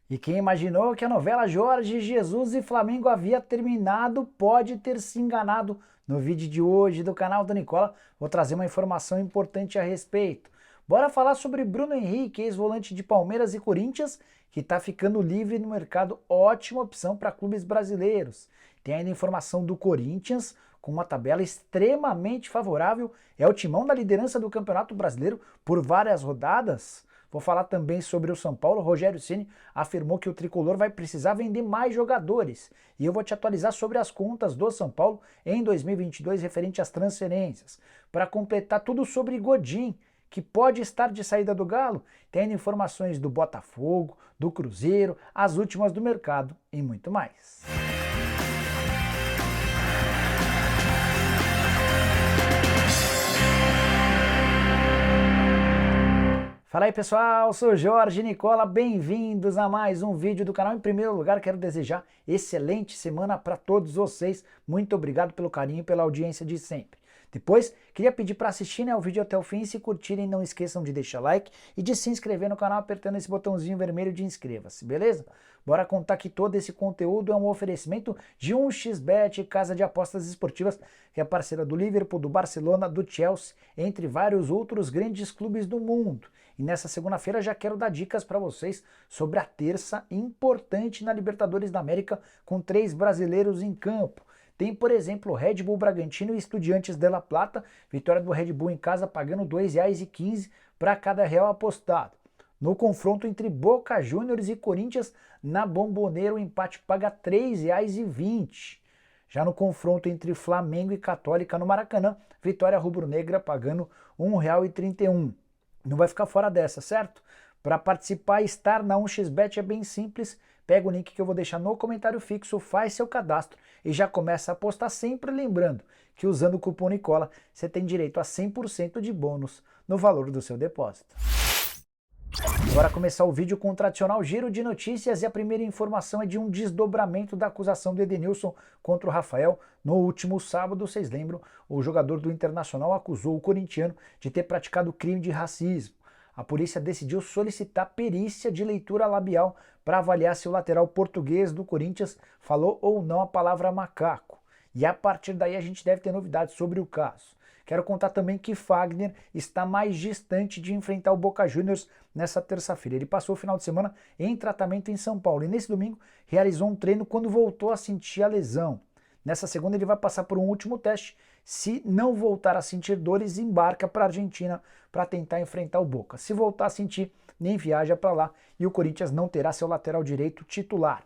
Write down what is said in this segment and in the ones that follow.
E quem imaginou que a novela Jorge Jesus e Flamengo havia terminado pode ter se enganado. No vídeo de hoje do canal do Nicola, vou trazer uma informação importante a respeito. Bora falar sobre Bruno Henrique, ex-volante de Palmeiras e Corinthians, que está ficando livre no mercado, ótima opção para clubes brasileiros. Tem ainda informação do Corinthians, com uma tabela extremamente favorável, é o timão da liderança do Campeonato Brasileiro por várias rodadas. Vou falar também sobre o São Paulo. Rogério Ceni afirmou que o tricolor vai precisar vender mais jogadores. E eu vou te atualizar sobre as contas do São Paulo em 2022 referente às transferências. Para completar tudo sobre Godin, que pode estar de saída do Galo, tem informações do Botafogo, do Cruzeiro, as últimas do mercado e muito mais. Fala aí pessoal, sou Jorge Nicola, bem-vindos a mais um vídeo do canal. Em primeiro lugar, quero desejar excelente semana para todos vocês. Muito obrigado pelo carinho e pela audiência de sempre. Depois, queria pedir para assistirem ao vídeo até o fim e se curtirem, não esqueçam de deixar like e de se inscrever no canal apertando esse botãozinho vermelho de inscreva-se, beleza? Bora contar que todo esse conteúdo é um oferecimento de 1xBet, casa de apostas esportivas, que é parceira do Liverpool, do Barcelona, do Chelsea, entre vários outros grandes clubes do mundo. E nessa segunda-feira já quero dar dicas para vocês sobre a terça importante na Libertadores da América com 3 brasileiros em campo. Tem, por exemplo, o Red Bull Bragantino e Estudiantes de La Plata, vitória do Red Bull em casa pagando R$ 2,15 para cada real apostado. No confronto entre Boca Juniors e Corinthians, na Bombonera o empate paga R$ 3,20. Já no confronto entre Flamengo e Católica no Maracanã, vitória rubro-negra pagando R$ 1,31. Não vai ficar fora dessa, certo? Para participar e estar na 1xBet é bem simples. Pega o link que eu vou deixar no comentário fixo, faz seu cadastro e já começa a apostar, sempre lembrando que usando o cupom Nicola você tem direito a 100% de bônus no valor do seu depósito. Bora começar o vídeo com o tradicional giro de notícias e a primeira informação é de um desdobramento da acusação do Edenilson contra o Rafael. No último sábado, vocês lembram, o jogador do Internacional acusou o corintiano de ter praticado crime de racismo. A polícia decidiu solicitar perícia de leitura labial para avaliar se o lateral português do Corinthians falou ou não a palavra macaco. E a partir daí a gente deve ter novidades sobre o caso. Quero contar também que Fagner está mais distante de enfrentar o Boca Juniors nessa terça-feira. Ele passou o final de semana em tratamento em São Paulo e nesse domingo realizou um treino quando voltou a sentir a lesão. Nessa segunda ele vai passar por um último teste. Se não voltar a sentir dores, embarca para a Argentina para tentar enfrentar o Boca. Se voltar a sentir, nem viaja para lá e o Corinthians não terá seu lateral direito titular.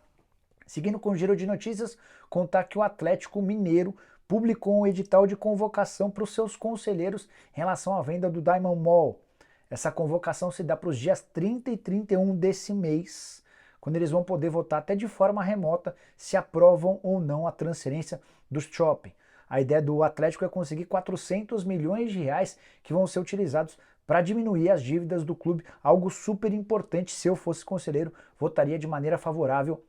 Seguindo com o giro de notícias, contar que o Atlético Mineiro publicou um edital de convocação para os seus conselheiros em relação à venda do Diamond Mall. Essa convocação se dá para os dias 30 e 31 desse mês, quando eles vão poder votar até de forma remota se aprovam ou não a transferência do shopping. A ideia do Atlético é conseguir 400 milhões de reais que vão ser utilizados para diminuir as dívidas do clube, algo super importante. Se eu fosse conselheiro, votaria de maneira favorável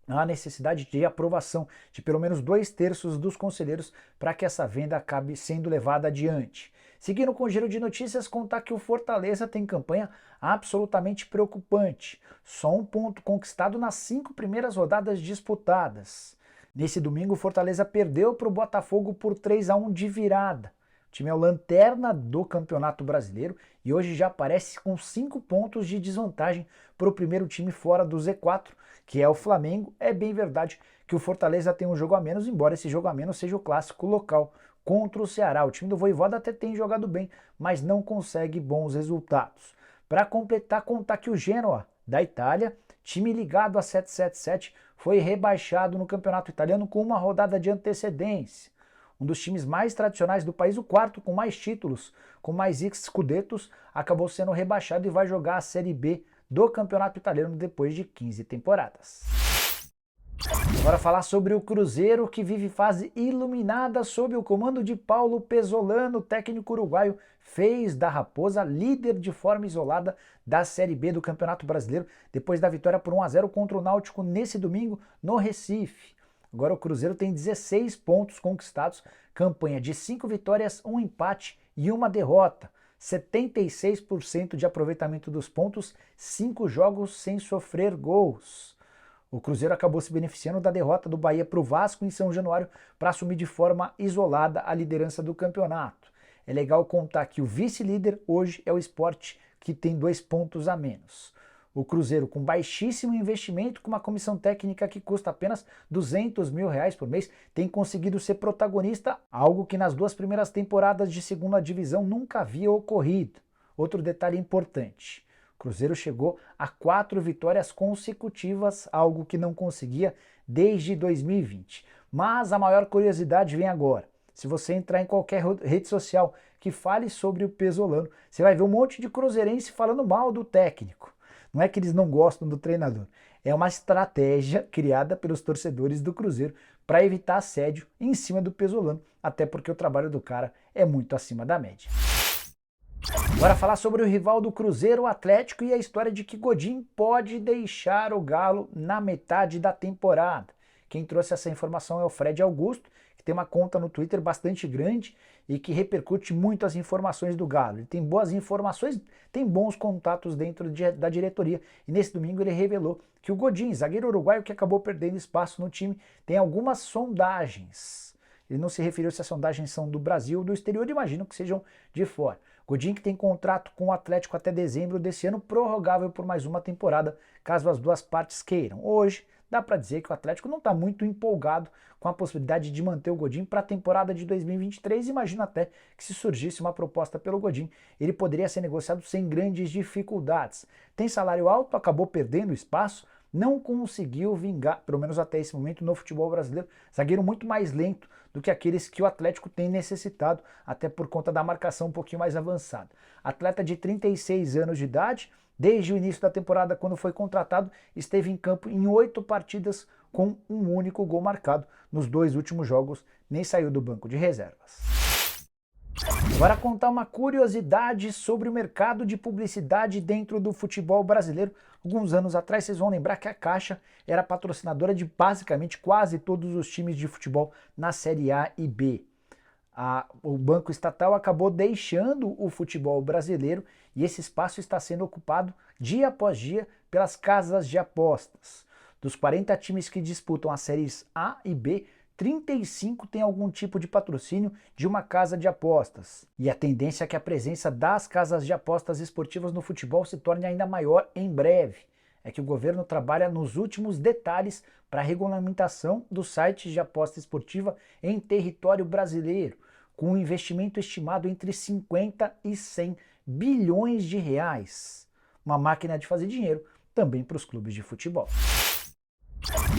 a necessidade de aprovação de pelo menos 2/3 dos conselheiros para que essa venda acabe sendo levada adiante. Seguindo com o giro de notícias, contar que o Fortaleza tem campanha absolutamente preocupante. Só um ponto conquistado nas 5 primeiras rodadas disputadas. Nesse domingo, o Fortaleza perdeu para o Botafogo por 3-1 de virada. O time é o lanterna do Campeonato Brasileiro e hoje já aparece com 5 pontos de desvantagem para o primeiro time fora do Z4, que é o Flamengo. É bem verdade que o Fortaleza tem um jogo a menos, embora esse jogo a menos seja o clássico local contra o Ceará. O time do Vojvoda até tem jogado bem, mas não consegue bons resultados. Para completar, contar que o Genoa, da Itália, time ligado a 777, foi rebaixado no campeonato italiano com uma rodada de antecedência. Um dos times mais tradicionais do país, o quarto com mais títulos, com mais scudettos, acabou sendo rebaixado e vai jogar a Série B do campeonato italiano depois de 15 temporadas. Bora falar sobre o Cruzeiro, que vive fase iluminada sob o comando de Paulo Pesolano. O técnico uruguaio fez da Raposa líder de forma isolada da Série B do Campeonato Brasileiro, depois da vitória por 1-0 contra o Náutico nesse domingo no Recife. Agora o Cruzeiro tem 16 pontos conquistados, campanha de 5 vitórias, 1 empate e 1 derrota. 76% de aproveitamento dos pontos, 5 jogos sem sofrer gols. O Cruzeiro acabou se beneficiando da derrota do Bahia para o Vasco em São Januário para assumir de forma isolada a liderança do campeonato. É legal contar que o vice-líder hoje é o Sport, que tem 2 pontos a menos. O Cruzeiro, com baixíssimo investimento, com uma comissão técnica que custa apenas R$200 mil por mês, tem conseguido ser protagonista, algo que nas 2 primeiras temporadas de segunda divisão nunca havia ocorrido. Outro detalhe importante: o Cruzeiro chegou a 4 vitórias consecutivas, algo que não conseguia desde 2020. Mas a maior curiosidade vem agora. Se você entrar em qualquer rede social que fale sobre o Pesolano, você vai ver um monte de cruzeirense falando mal do técnico. Não é que eles não gostam do treinador, é uma estratégia criada pelos torcedores do Cruzeiro para evitar assédio em cima do Pesolano, até porque o trabalho do cara é muito acima da média. Bora falar sobre o rival do Cruzeiro, o Atlético, e a história de que Godin pode deixar o Galo na metade da temporada. Quem trouxe essa informação é o Fred Augusto, que tem uma conta no Twitter bastante grande e que repercute muito as informações do Galo. Ele tem boas informações, tem bons contatos dentro da diretoria. E nesse domingo ele revelou que o Godin, zagueiro uruguaio que acabou perdendo espaço no time, tem algumas sondagens. Ele não se referiu se as sondagens são do Brasil ou do exterior, imagino que sejam de fora. Godin, que tem contrato com o Atlético até dezembro desse ano, prorrogável por mais uma temporada, caso as duas partes queiram. Hoje, dá para dizer que o Atlético não está muito empolgado com a possibilidade de manter o Godin para a temporada de 2023. Imagino até que se surgisse uma proposta pelo Godin, ele poderia ser negociado sem grandes dificuldades. Tem salário alto, acabou perdendo espaço, não conseguiu vingar, pelo menos até esse momento, no futebol brasileiro. Zagueiro muito mais lento do que aqueles que o Atlético tem necessitado, até por conta da marcação um pouquinho mais avançada. Atleta de 36 anos de idade, desde o início da temporada, quando foi contratado, esteve em campo em 8 partidas com um único gol marcado. Nos 2 últimos jogos, nem saiu do banco de reservas. Agora contar uma curiosidade sobre o mercado de publicidade dentro do futebol brasileiro. Alguns anos atrás, vocês vão lembrar que a Caixa era patrocinadora de basicamente quase todos os times de futebol na Série A e B. O Banco Estatal acabou deixando o futebol brasileiro e esse espaço está sendo ocupado dia após dia pelas casas de apostas. Dos 40 times que disputam as séries A e B, 35 têm algum tipo de patrocínio de uma casa de apostas. E a tendência é que a presença das casas de apostas esportivas no futebol se torne ainda maior em breve. É que o governo trabalha nos últimos detalhes para a regulamentação dos sites de aposta esportiva em território brasileiro, com um investimento estimado entre 50 e 100 bilhões de reais. Uma máquina de fazer dinheiro também para os clubes de futebol.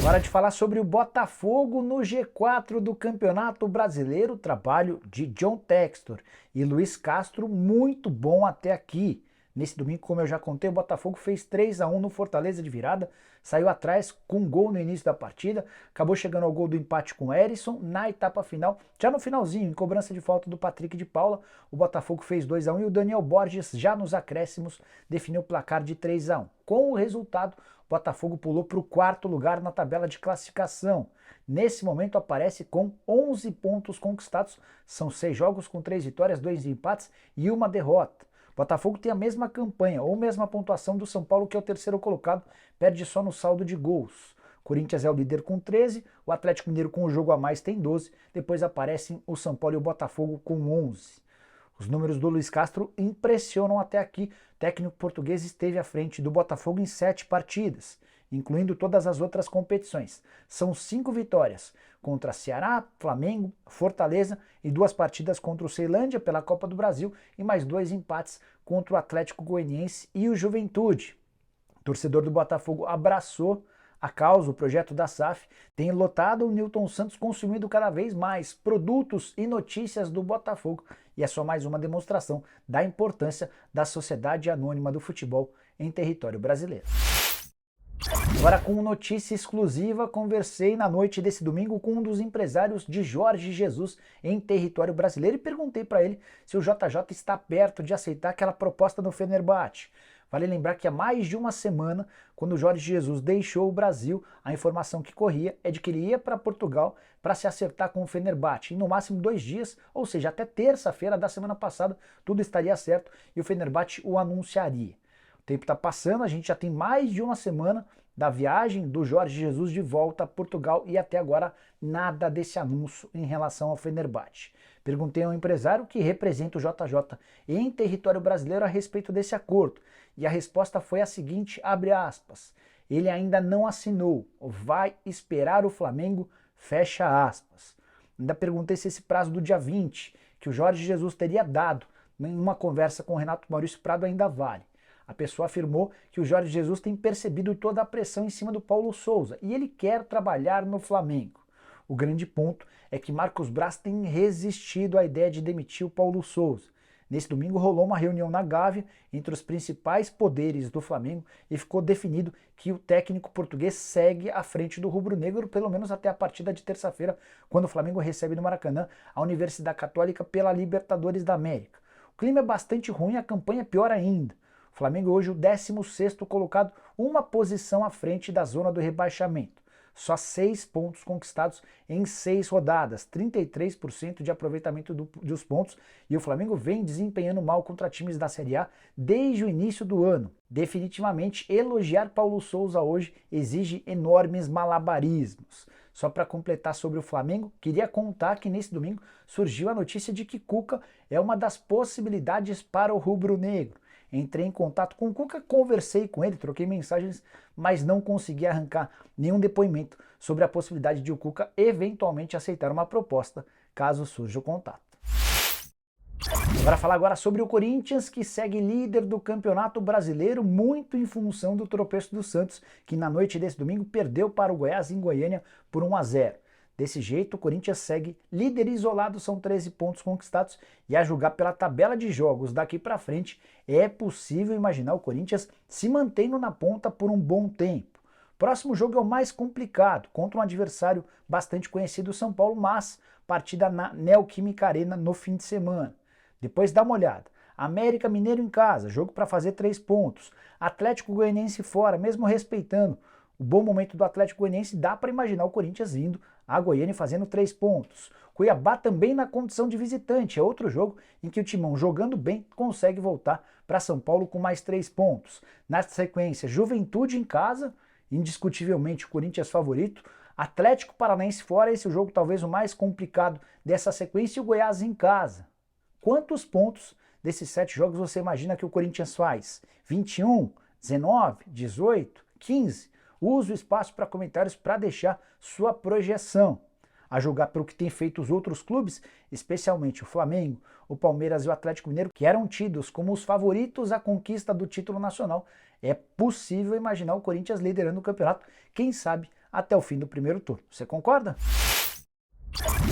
Hora de falar sobre o Botafogo no G4 do Campeonato Brasileiro, trabalho de John Textor e Luiz Castro, muito bom até aqui. Nesse domingo, como eu já contei, o Botafogo fez 3-1 no Fortaleza de virada, saiu atrás com um gol no início da partida, acabou chegando ao gol do empate com o Erisson na etapa final. Já no finalzinho, em cobrança de falta do Patrick de Paula, o Botafogo fez 2-1 e o Daniel Borges, já nos acréscimos, definiu o placar de 3-1. Com o resultado, o Botafogo pulou para o 4º lugar na tabela de classificação. Nesse momento aparece com 11 pontos conquistados, são 6 jogos com 3 vitórias, 2 empates e 1 derrota. O Botafogo tem a mesma campanha ou mesma pontuação do São Paulo, que é o 3º colocado, perde só no saldo de gols. O Corinthians é o líder com 13, o Atlético Mineiro com o jogo a mais tem 12, depois aparecem o São Paulo e o Botafogo com 11. Os números do Luiz Castro impressionam até aqui. O técnico português esteve à frente do Botafogo em 7 partidas, incluindo todas as outras competições. São 5 vitórias contra Ceará, Flamengo, Fortaleza e 2 partidas contra o Ceilândia pela Copa do Brasil e mais 2 empates contra o Atlético Goianiense e o Juventude. O torcedor do Botafogo abraçou a causa, o projeto da SAF, tem lotado o Nilton Santos, consumindo cada vez mais produtos e notícias do Botafogo. E é só mais uma demonstração da importância da sociedade anônima do futebol em território brasileiro. Agora, com notícia exclusiva, conversei na noite desse domingo com um dos empresários de Jorge Jesus em território brasileiro e perguntei para ele se o JJ está perto de aceitar aquela proposta do Fenerbahçe. Vale lembrar que há mais de uma semana, quando o Jorge Jesus deixou o Brasil, a informação que corria é de que ele ia para Portugal para se acertar com o Fenerbahçe. E no máximo 2 dias, ou seja, até terça-feira da semana passada, tudo estaria certo e o Fenerbahçe o anunciaria. O tempo está passando, a gente já tem mais de uma semana da viagem do Jorge Jesus de volta a Portugal e até agora nada desse anúncio em relação ao Fenerbahçe. Perguntei a um empresário que representa o JJ em território brasileiro a respeito desse acordo e a resposta foi a seguinte, abre aspas, ele ainda não assinou, vai esperar o Flamengo, fecha aspas. Ainda perguntei se esse prazo do dia 20, que o Jorge Jesus teria dado em uma conversa com o Renato Maurício Prado ainda vale. A pessoa afirmou que o Jorge Jesus tem percebido toda a pressão em cima do Paulo Sousa e ele quer trabalhar no Flamengo. O grande ponto é que Marcos Braz tem resistido à ideia de demitir o Paulo Sousa. Nesse domingo rolou uma reunião na Gávea entre os principais poderes do Flamengo e ficou definido que o técnico português segue à frente do rubro-negro, pelo menos até a partida de terça-feira, quando o Flamengo recebe no Maracanã a Universidade Católica pela Libertadores da América. O clima é bastante ruim e a campanha é pior ainda. O Flamengo hoje o 16º colocado, uma posição à frente da zona do rebaixamento. Só 6 pontos conquistados em 6 rodadas, 33% de aproveitamento dos pontos, e o Flamengo vem desempenhando mal contra times da Série A desde o início do ano. Definitivamente, elogiar Paulo Sousa hoje exige enormes malabarismos. Só para completar sobre o Flamengo, queria contar que nesse domingo surgiu a notícia de que Cuca é uma das possibilidades para o rubro-negro. Entrei em contato com o Cuca, conversei com ele, troquei mensagens, mas não consegui arrancar nenhum depoimento sobre a possibilidade de o Cuca eventualmente aceitar uma proposta, caso surja o contato. Bora falar agora sobre o Corinthians, que segue líder do Campeonato Brasileiro, muito em função do tropeço do Santos, que na noite desse domingo perdeu para o Goiás em Goiânia por 1-0. Desse jeito, o Corinthians segue líder isolado, são 13 pontos conquistados, e a julgar pela tabela de jogos daqui para frente, é possível imaginar o Corinthians se mantendo na ponta por um bom tempo. Próximo jogo é o mais complicado, contra um adversário bastante conhecido, o São Paulo, mas partida na Neoquímica Arena no fim de semana. Depois dá uma olhada. América Mineiro em casa, jogo para fazer 3 pontos. Atlético Goianiense fora, mesmo respeitando o bom momento do Atlético Goianiense, dá para imaginar o Corinthians indo a Goiânia fazendo 3 pontos. Cuiabá também na condição de visitante, é outro jogo em que o Timão, jogando bem, consegue voltar para São Paulo com mais 3 pontos. Na sequência, Juventude em casa, indiscutivelmente o Corinthians favorito. Atlético Paranaense fora, esse é o jogo talvez o mais complicado dessa sequência, e o Goiás em casa. Quantos pontos desses 7 jogos você imagina que o Corinthians faz? 21, 19, 18, 15? Use o espaço para comentários para deixar sua projeção. A julgar pelo que tem feito os outros clubes, especialmente o Flamengo, o Palmeiras e o Atlético Mineiro, que eram tidos como os favoritos à conquista do título nacional, é possível imaginar o Corinthians liderando o campeonato, quem sabe até o fim do primeiro turno. Você concorda?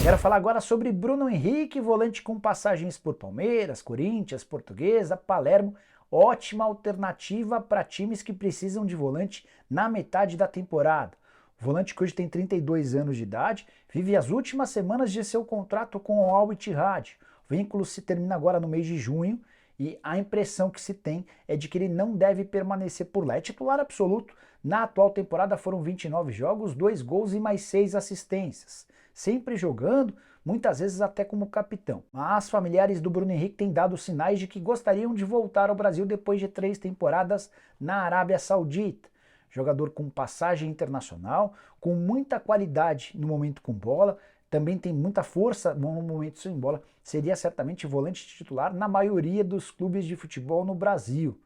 Quero falar agora sobre Bruno Henrique, volante com passagens por Palmeiras, Corinthians, Portuguesa, Palermo. Ótima alternativa para times que precisam de volante na metade da temporada. O volante que hoje tem 32 anos de idade, vive as últimas semanas de seu contrato com o Al Ittihad. O vínculo se termina agora no mês de junho e a impressão que se tem é de que ele não deve permanecer por lá. É titular absoluto. Na atual temporada foram 29 jogos, 2 gols e mais 6 assistências. Sempre jogando, muitas vezes até como capitão. Mas familiares do Bruno Henrique têm dado sinais de que gostariam de voltar ao Brasil depois de 3 temporadas na Arábia Saudita. Jogador com passagem internacional, com muita qualidade no momento com bola, também tem muita força no momento sem bola, seria certamente volante titular na maioria dos clubes de futebol no Brasil.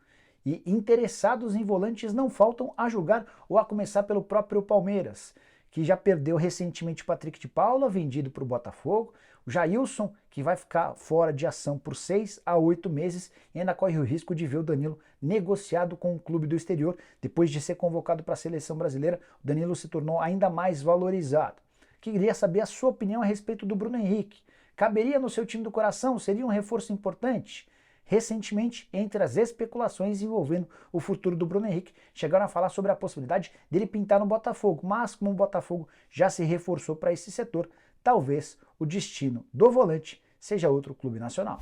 E interessados em volantes não faltam, a julgar ou a começar pelo próprio Palmeiras, que já perdeu recentemente o Patrick de Paula, vendido para o Botafogo, o Jailson, que vai ficar fora de ação por 6 a 8 meses e ainda corre o risco de ver o Danilo negociado com um clube do exterior. Depois de ser convocado para a seleção brasileira, o Danilo se tornou ainda mais valorizado. Queria saber a sua opinião a respeito do Bruno Henrique. Caberia no seu time do coração? Seria um reforço importante? Recentemente, entre as especulações envolvendo o futuro do Bruno Henrique, chegaram a falar sobre a possibilidade dele pintar no Botafogo, mas como o Botafogo já se reforçou para esse setor, talvez o destino do volante seja outro clube nacional.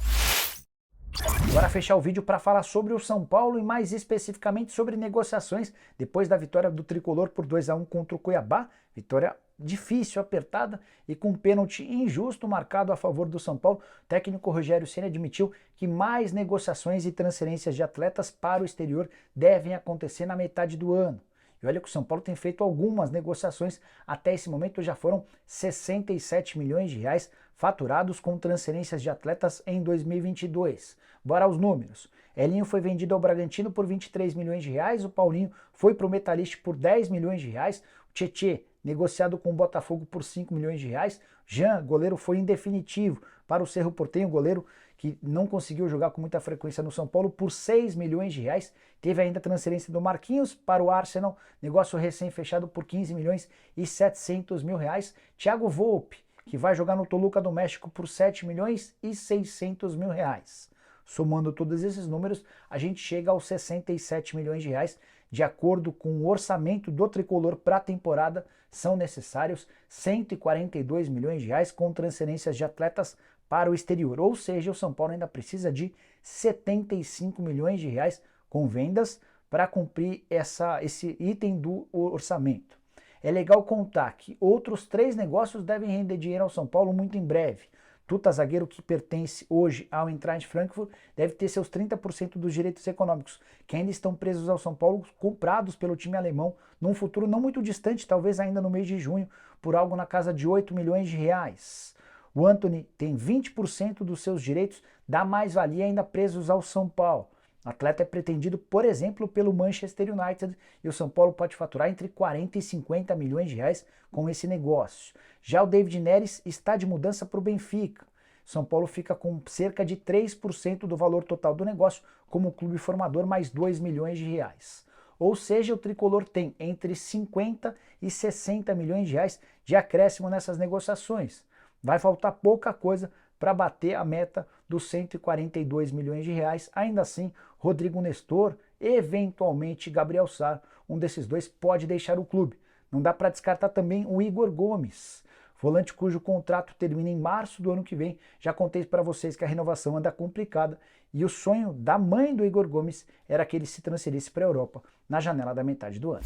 Agora fechar o vídeo para falar sobre o São Paulo e mais especificamente sobre negociações depois da vitória do Tricolor por 2-1 contra o Cuiabá. Vitória difícil, apertada e com um pênalti injusto marcado a favor do São Paulo. O técnico Rogério Ceni admitiu que mais negociações e transferências de atletas para o exterior devem acontecer na metade do ano. E olha que o São Paulo tem feito algumas negociações, até esse momento já foram 67 milhões de reais faturados com transferências de atletas em 2022. Bora aos números. Elinho foi vendido ao Bragantino por 23 milhões de reais, o Paulinho foi para o Metalist por 10 milhões de reais, o Tietê negociado com o Botafogo por 5 milhões de reais, Jean, goleiro, foi em definitivo para o Cerro Porteño, goleiro que não conseguiu jogar com muita frequência no São Paulo, por 6 milhões de reais. Teve ainda a transferência do Marquinhos para o Arsenal, negócio recém-fechado por 15 milhões e 700 mil reais. Thiago Volpe, que vai jogar no Toluca do México por 7 milhões e 600 mil reais. Somando todos esses números, a gente chega aos 67 milhões de reais. De acordo com o orçamento do Tricolor para a temporada, são necessários 142 milhões de reais com transferências de atletas para o exterior. Ou seja, o São Paulo ainda precisa de 75 milhões de reais com vendas para cumprir esse item do orçamento. É legal contar que outros 3 negócios devem render dinheiro ao São Paulo muito em breve. Tuta, zagueiro que pertence hoje ao Eintracht Frankfurt, deve ter seus 30% dos direitos econômicos, que ainda estão presos ao São Paulo, comprados pelo time alemão, num futuro não muito distante, talvez ainda no mês de junho, por algo na casa de 8 milhões de reais. O Antony tem 20% dos seus direitos da mais-valia ainda presos ao São Paulo. O atleta é pretendido, por exemplo, pelo Manchester United e o São Paulo pode faturar entre 40 e 50 milhões de reais com esse negócio. Já o David Neres está de mudança para o Benfica. São Paulo fica com cerca de 3% do valor total do negócio como clube formador, mais 2 milhões de reais. Ou seja, o Tricolor tem entre 50 e 60 milhões de reais de acréscimo nessas negociações. Vai faltar pouca coisa para bater a meta dos 142 milhões de reais. Ainda assim, Rodrigo Nestor, eventualmente Gabriel Sara, um desses dois pode deixar o clube. Não dá para descartar também o Igor Gomes, volante cujo contrato termina em março do ano que vem. Já contei para vocês que a renovação anda complicada e o sonho da mãe do Igor Gomes era que ele se transferisse para a Europa na janela da metade do ano.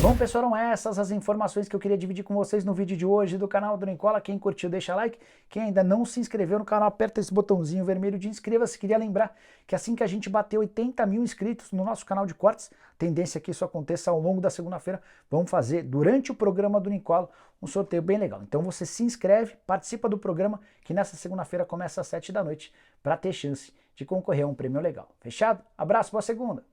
Bom, pessoal, eram essas as informações que eu queria dividir com vocês no vídeo de hoje do canal do Nicola. Quem curtiu, deixa like. Quem ainda não se inscreveu no canal, aperta esse botãozinho vermelho de inscreva-se. Queria lembrar que assim que a gente bater 80 mil inscritos no nosso canal de cortes, tendência é que isso aconteça ao longo da segunda-feira, vamos fazer, durante o programa do Nicola, um sorteio bem legal. Então você se inscreve, participa do programa, que nessa segunda-feira começa às 7 da noite, para ter chance de concorrer a um prêmio legal. Fechado? Abraço, boa segunda!